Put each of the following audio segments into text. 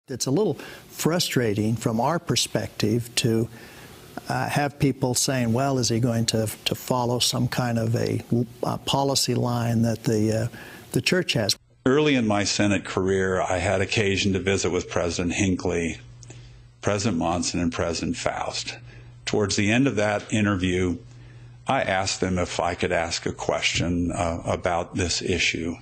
It's a little frustrating from our perspective to have people saying, well, is he going to follow some kind of a policy line that the church has? Early in my Senate career, I had occasion to visit with President Hinckley, President Monson, and President Faust. Towards the end of that interview, I asked them if I could ask a question about this issue.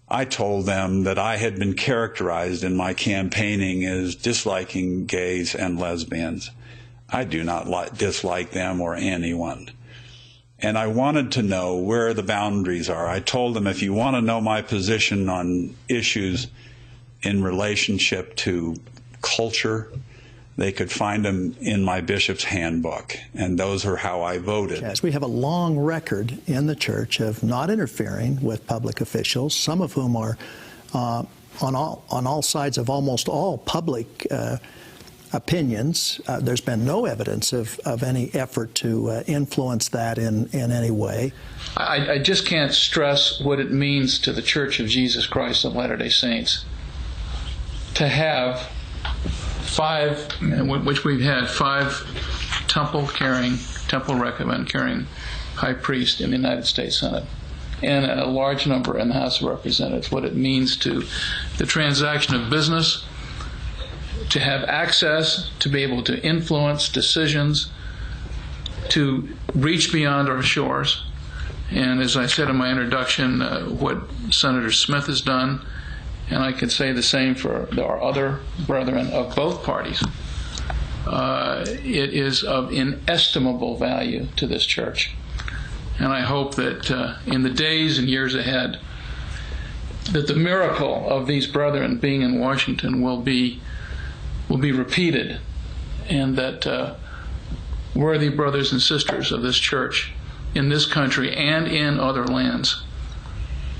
I told them that I had been characterized in my campaigning as disliking gays and lesbians. I do not dislike them or anyone. And I wanted to know where the boundaries are. I told them, if you want to know my position on issues in relationship to culture, they could find them in my bishop's handbook, and those are how I voted. Yes, we have a long record in the church of not interfering with public officials, some of whom are on all sides of almost all public opinions. There's been no evidence of any effort to influence that in any way. I just can't stress what it means to the Church of Jesus Christ of Latter-day Saints to have which we've had five temple recommend carrying high priests in the United States Senate, and a large number in the House of Representatives. What it means to the transaction of business, to have access, to be able to influence decisions, to reach beyond our shores. And as I said in my introduction, what Senator Smith has done, and I can say the same for our other brethren of both parties, it is of inestimable value to this church. And I hope that in the days and years ahead, that the miracle of these brethren being in Washington will be repeated, and that worthy brothers and sisters of this church in this country and in other lands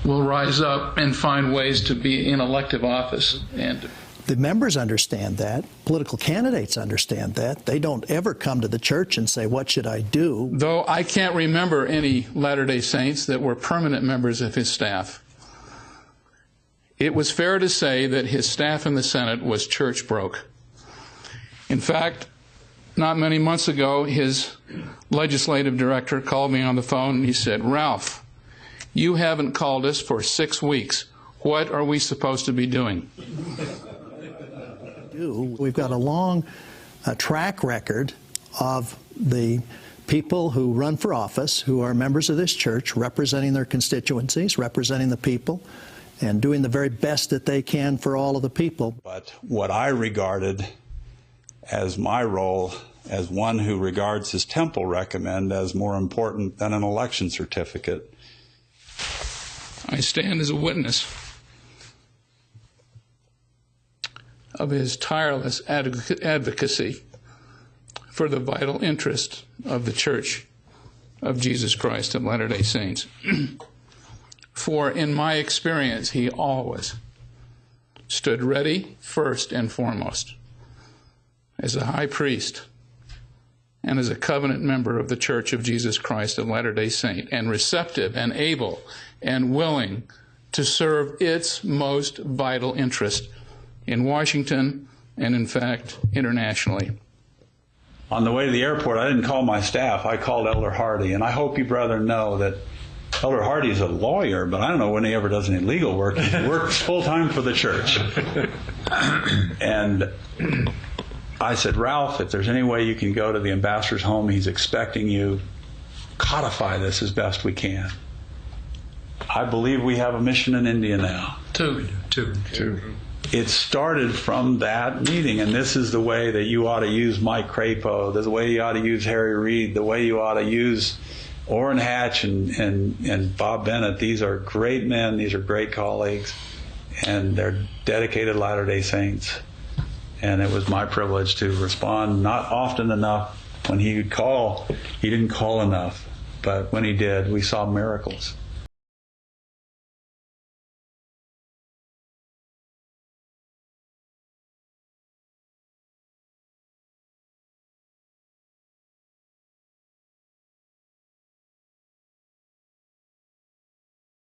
will rise up and find ways to be in elective office. And the members understand that. Political candidates understand that. They don't ever come to the church and say, what should I do? Though I can't remember any Latter-day Saints that were permanent members of his staff, it was fair to say that his staff in the Senate was church broke. In fact, not many months ago, his legislative director called me on the phone and he said, "Ralph, you haven't called us for 6 weeks. What are we supposed to be doing?" We've got a long track record of the people who run for office, who are members of this church, representing their constituencies, representing the people, and doing the very best that they can for all of the people. But what I regarded as my role as one who regards his temple recommend as more important than an election certificate, I stand as a witness of his tireless advocacy for the vital interest of the Church of Jesus Christ of Latter-day Saints. For in my experience, he always stood ready first and foremost as a high priest and as a covenant member of the Church of Jesus Christ of Latter-day Saint, and receptive and able and willing to serve its most vital interest in Washington and, in fact, internationally. On the way to the airport, I didn't call my staff. I called Elder Hardy, and I hope you brethren know that Elder Hardy is a lawyer, but I don't know when he ever does any legal work. He works full-time for the church. And I said, "Ralph, if there's any way you can go to the ambassador's home, he's expecting you, codify this as best we can." I believe we have a mission in India now. Two. It started from that meeting, and this is the way that you ought to use Mike Crapo, the way you ought to use Harry Reid, the way you ought to use Orrin Hatch and Bob Bennett. These are great men, these are great colleagues, and they're dedicated Latter-day Saints. And it was my privilege to respond, not often enough. When he would call, he didn't call enough, but when he did, we saw miracles.